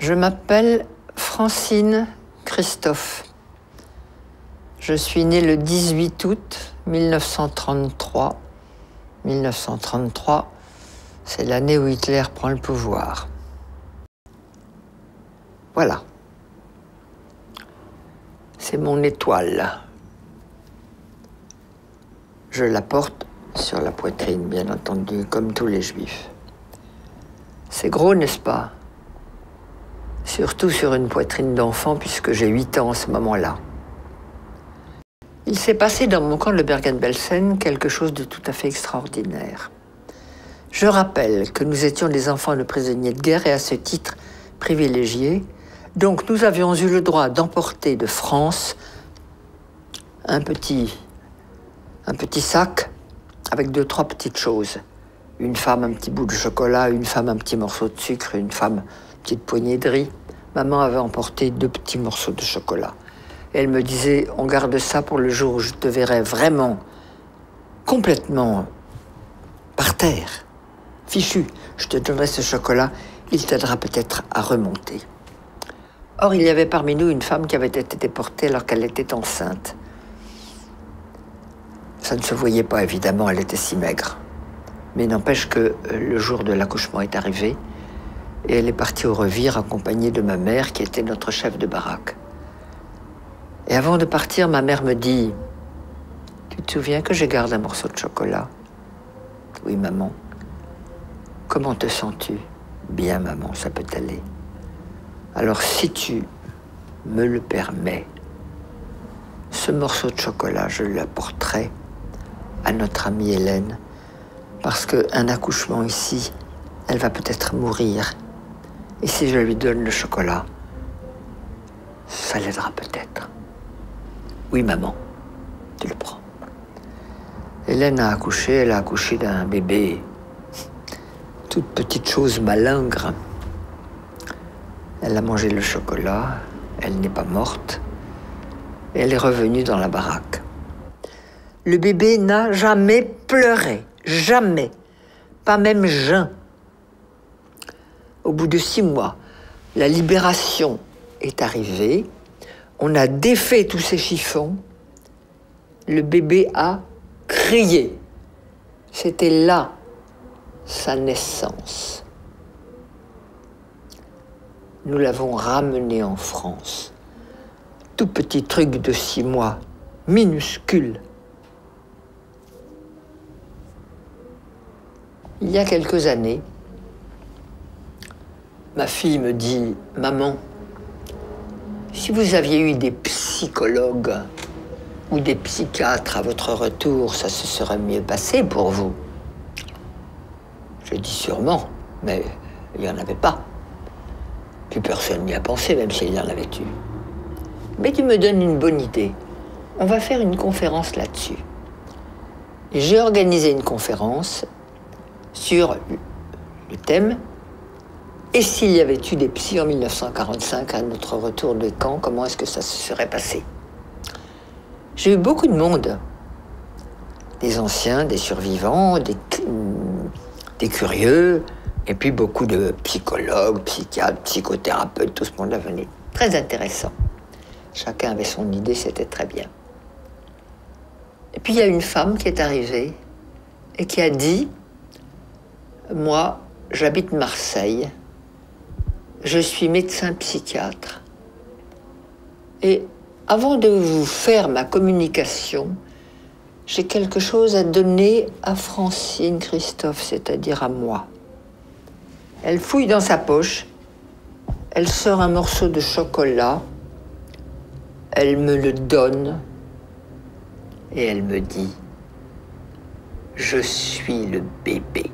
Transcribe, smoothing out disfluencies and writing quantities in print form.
Je m'appelle Francine Christophe. Je suis née le 18 août 1933. 1933, c'est l'année où Hitler prend le pouvoir. Voilà. C'est mon étoile. Je la porte sur la poitrine, bien entendu, comme tous les juifs. C'est gros, n'est-ce pas? Surtout sur une poitrine d'enfant, puisque j'ai 8 ans en ce moment-là. Il s'est passé dans mon camp de Bergen-Belsen quelque chose de tout à fait extraordinaire. Je rappelle que nous étions des enfants de prisonniers de guerre et à ce titre privilégiés. Donc nous avions eu le droit d'emporter de France un petit sac avec 2-3 petites choses. Une femme, un petit bout de chocolat, une femme, un petit morceau de sucre, une femme, une petite poignée de riz. Maman avait emporté 2 petits morceaux de chocolat. Et elle me disait, on garde ça pour le jour où je te verrai vraiment, complètement par terre, fichu. Je te donnerai ce chocolat, il t'aidera peut-être à remonter. Or, il y avait parmi nous une femme qui avait été déportée alors qu'elle était enceinte. Ça ne se voyait pas, évidemment, elle était si maigre. Mais n'empêche que le jour de l'accouchement est arrivé et elle est partie au revire accompagnée de ma mère qui était notre chef de baraque. Et avant de partir, ma mère me dit « Tu te souviens que je garde un morceau de chocolat ?»« Oui, maman. »« Comment te sens-tu ?»« Bien, maman, ça peut aller. »« Alors, si tu me le permets, ce morceau de chocolat, je l'apporterai à notre amie Hélène, parce qu'un accouchement ici, elle va peut-être mourir. Et si je lui donne le chocolat, ça l'aidera peut-être. » Oui, maman, tu le prends. Hélène a accouché, elle a accouché d'un bébé, toute petite chose malingre. Elle a mangé le chocolat, elle n'est pas morte, et elle est revenue dans la baraque. Le bébé n'a jamais pleuré, jamais, pas même jeun. Au bout de 6 mois, la libération est arrivée. On a défait tous ces chiffons. Le bébé a crié. C'était là sa naissance. Nous l'avons ramené en France. Tout petit truc de 6 mois, minuscule. Il y a quelques années, ma fille me dit « Maman, si vous aviez eu des psychologues ou des psychiatres à votre retour, ça se serait mieux passé pour vous. » Je dis sûrement, mais il n'y en avait pas. Plus personne n'y a pensé, même s'il y en avait eu. Mais tu me donnes une bonne idée. On va faire une conférence là-dessus. Et j'ai organisé une conférence sur le thème « Et s'il y avait eu des psys en 1945 à notre retour de camp, comment est-ce que ça se serait passé ?» J'ai eu beaucoup de monde, des anciens, des survivants, des curieux, et puis beaucoup de psychologues, psychiatres, psychothérapeutes, tout ce monde-là venait. Très intéressant. Chacun avait son idée, c'était très bien. Et puis il y a une femme qui est arrivée et qui a dit « Moi, j'habite Marseille, je suis médecin psychiatre. Et avant de vous faire ma communication, j'ai quelque chose à donner à Francine Christophe, c'est-à-dire à moi. » Elle fouille dans sa poche, elle sort un morceau de chocolat, elle me le donne et elle me dit « Je suis le bébé. »